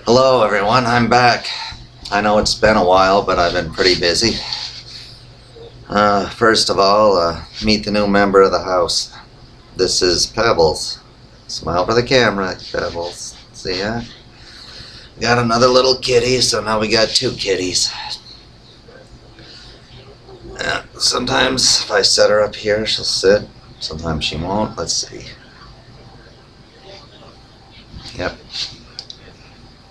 Hello everyone, I'm back. I know it's been a while, but I've been pretty busy. First of all, meet the new member of the house. This is Pebbles. Smile for the camera, Pebbles. See ya? Got another little kitty, so now we got two kitties. Sometimes if I set her up here, she'll sit. Sometimes she won't. Let's see. Yep.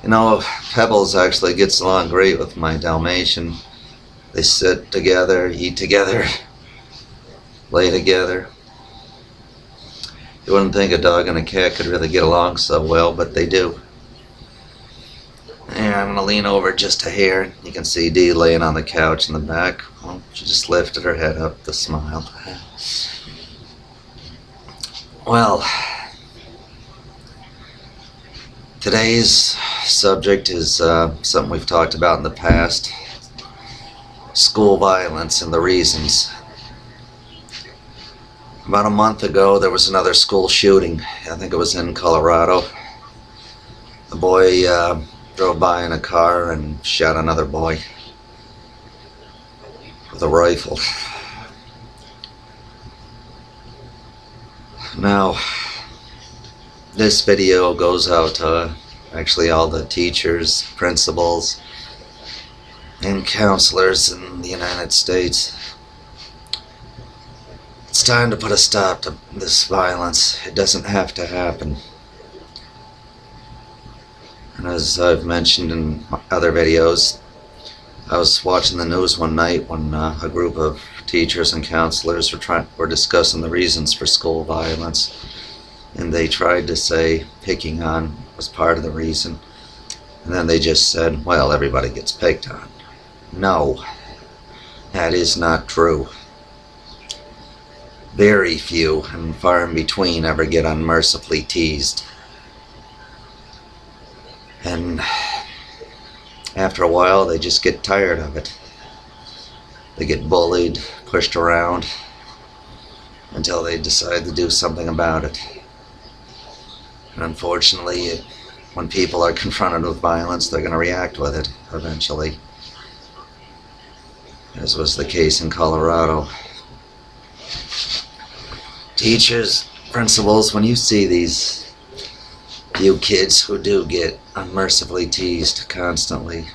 You know, Pebbles actually gets along great with my Dalmatian. They sit together, eat together, play together. You wouldn't think a dog and a cat could really get along so well, but they do. And I'm going to lean over just a hair. You can see Dee laying on the couch in the back. Well, she just lifted her head up to smile. Well, today's subject is something we've talked about in the past. School violence and the reasons. About a month ago, there was another school shooting. I think it was in Colorado. The boy drove by in a car and shot another boy with a rifle. Now, this video goes out to actually all the teachers, principals, and counselors in the United States. It's time to put a stop to this violence. It doesn't have to happen. And as I've mentioned in other videos, I was watching the news one night when a group of teachers and counselors were discussing the reasons for school violence. And they tried to say picking on was part of the reason. And then they just said, well, everybody gets picked on. No, that is not true. Very few and far in between ever get unmercifully teased. And after a while, they just get tired of it. They get bullied, pushed around, until they decide to do something about it. And unfortunately, when people are confronted with violence, they're going to react with it eventually. As was the case in Colorado. Teachers, principals, when you see these few kids who do get unmercifully teased constantly,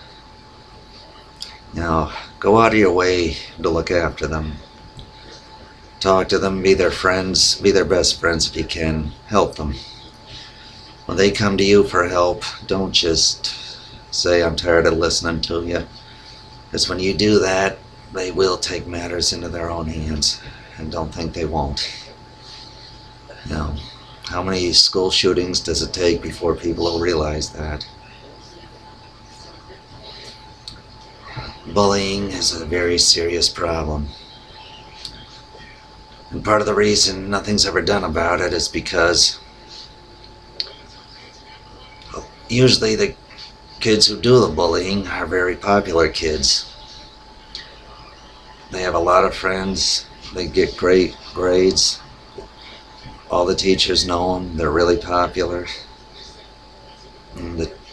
you know, go out of your way to look after them. Talk to them, be their friends, be their best friends if you can. Help them. When they come to you for help, don't just say, I'm tired of listening to you. Because when you do that, they will take matters into their own hands. And don't think they won't. You know, how many school shootings does it take before people will realize that? Bullying is a very serious problem. And part of the reason nothing's ever done about it is because usually the kids who do the bullying are very popular kids. They have a lot of friends, they get great grades, all the teachers know them, they're really popular.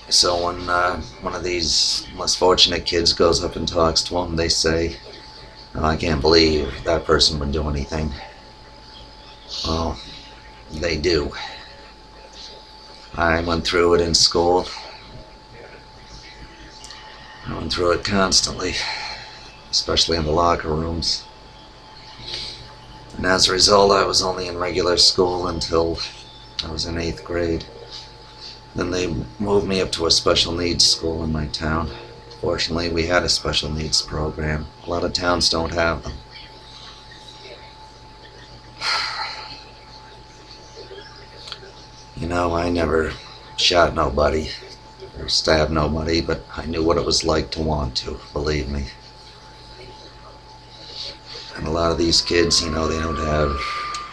So when one of these less fortunate kids goes up and talks to them, they say, oh, I can't believe that person would do anything. Well, they do. I went through it in school. I went through it constantly, especially in the locker rooms. And as a result, I was only in regular school until I was in 8th grade. Then they moved me up to a special needs school in my town. Fortunately, we had a special needs program. A lot of towns don't have them. You know, I never shot nobody or stabbed nobody, but I knew what it was like to want to, believe me. And a lot of these kids, you know, they don't have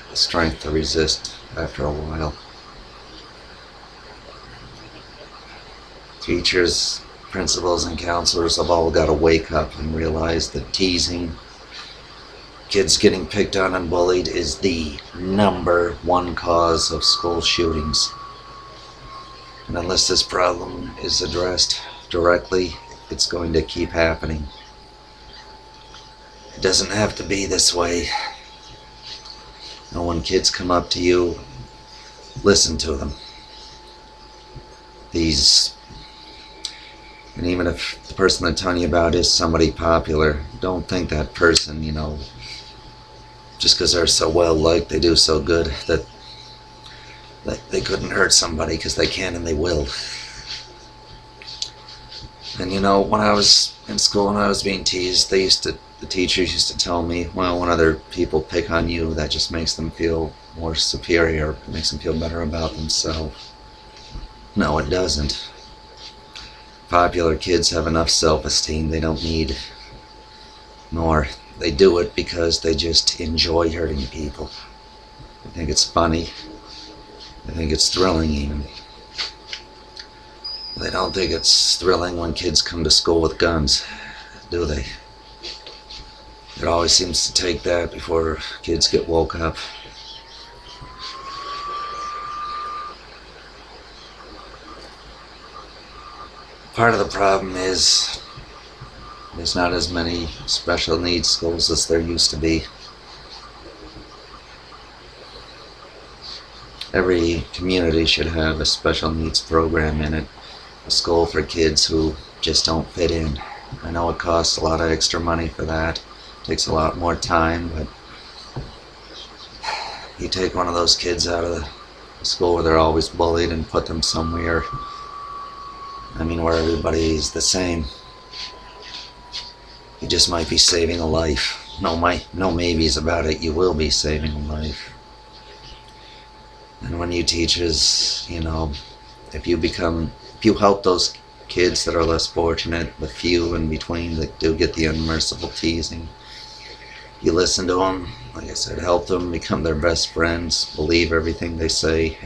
the strength to resist after a while. Teachers, principals, and counselors have all got to wake up and realize that teasing, kids getting picked on and bullied is the #1 cause of school shootings. And unless this problem is addressed directly, it's going to keep happening. It doesn't have to be this way. And when kids come up to you, listen to them. And even if the person they're telling you about is somebody popular, don't think that person, just because they're so well liked, they do so good, that they couldn't hurt somebody, because they can and they will. And when I was in school and I was being teased, the teachers used to tell me, well, when other people pick on you, that just makes them feel more superior, makes them feel better about themselves. No, it doesn't. Popular kids have enough self-esteem. They don't need more. They do it because they just enjoy hurting people. They think it's funny. They think it's thrilling even. They don't think it's thrilling when kids come to school with guns, do they? It always seems to take that before kids get woke up. Part of the problem is there's not as many special needs schools as there used to be. Every community should have a special needs program in it. A school for kids who just don't fit in. I know it costs a lot of extra money for that. It takes a lot more time, but you take one of those kids out of the school where they're always bullied and put them somewhere, where everybody's the same. You just might be saving a life. No maybes about it. You will be saving a life. And when you teachers, if you help those kids that are less fortunate, the few in between that do get the unmerciful teasing, you listen to them, like I said, help them become their best friends, believe everything they say.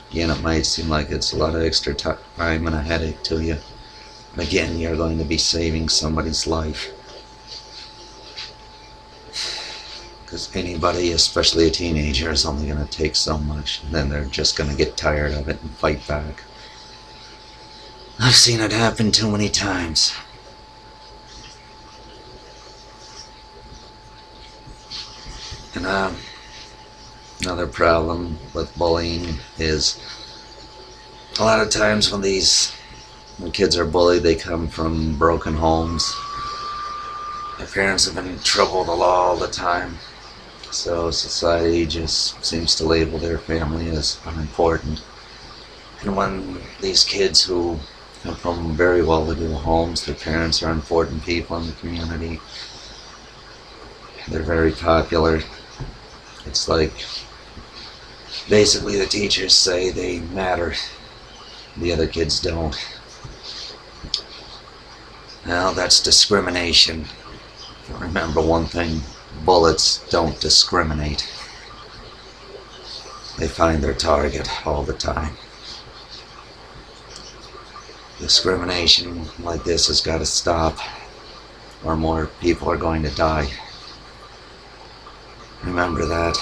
Again, it might seem like it's a lot of extra time and a headache to you. But again, you're going to be saving somebody's life. Because anybody, especially a teenager, is only going to take so much. And then they're just going to get tired of it and fight back. I've seen it happen too many times. And another problem with bullying is a lot of times when kids are bullied, they come from broken homes. Their parents have been in trouble with the law all the time. So society just seems to label their family as unimportant. And when these kids who come from very well-to-do homes, their parents are important people in the community, they're very popular, it's like basically the teachers say they matter, the other kids don't. Well, that's discrimination. Remember one thing, bullets don't discriminate. They find their target all the time. Discrimination like this has got to stop, or more people are going to die. Remember that.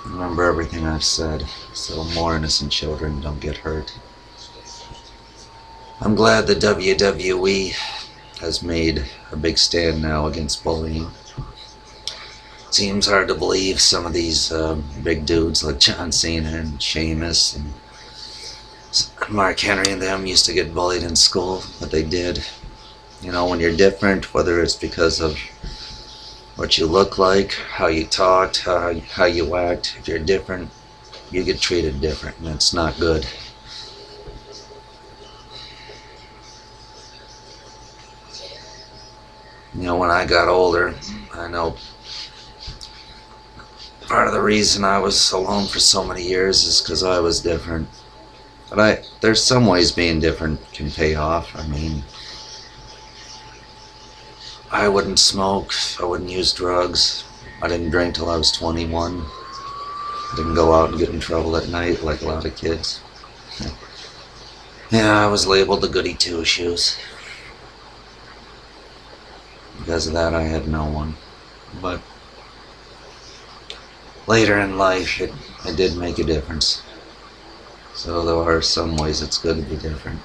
Remember everything I've said, so more innocent children don't get hurt. I'm glad the WWE has made a big stand now against bullying. Seems hard to believe some of these big dudes like John Cena and Sheamus and Mark Henry and them used to get bullied in school, but they did. When you're different, whether it's because of what you look like, how you talk, how you act, if you're different, you get treated different, and it's not good. When I got older, I know part of the reason I was alone for so many years is because I was different. But there's some ways being different can pay off. I wouldn't smoke, I wouldn't use drugs, I didn't drink till I was 21. Didn't go out and get in trouble at night like a lot of kids. Yeah, I was labeled the goody two-shoes. Because of that, I had no one. But later in life, it did make a difference. So there are some ways it's good to be different.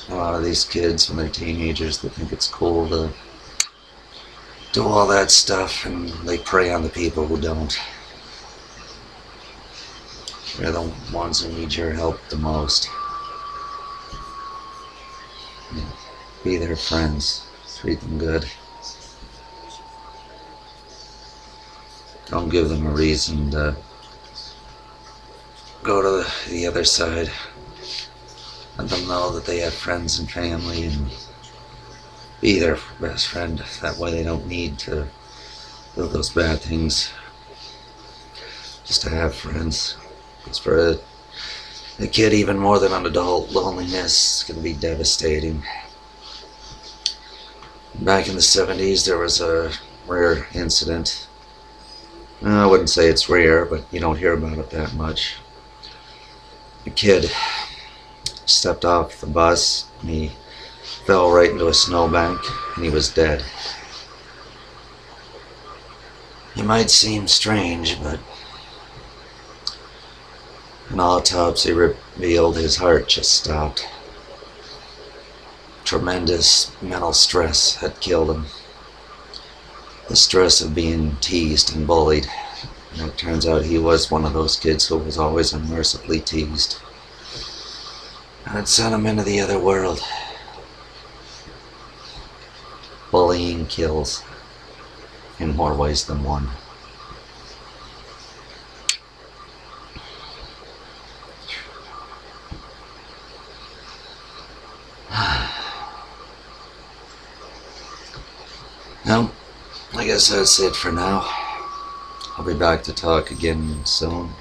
A lot of these kids, when they're teenagers, they think it's cool to do all that stuff, and they prey on the people who don't. They're the ones who need your help the most. Yeah. Be their friends. Treat them good. Don't give them a reason to go to the other side. Let them know that they have friends and family, and be their best friend. That way they don't need to do those bad things just to have friends. Because for a kid, even more than an adult, loneliness can be devastating. Back in the 70s, there was a rare incident. I wouldn't say it's rare, but you don't hear about it that much. A kid stepped off the bus, and he fell right into a snowbank, and he was dead. It might seem strange, but an autopsy revealed his heart just stopped. Tremendous mental stress had killed him. The stress of being teased and bullied. And it turns out he was one of those kids who was always unmercifully teased. And it sent him into the other world. Bullying kills in more ways than one. Well, I guess that's it for now. I'll be back to talk again soon.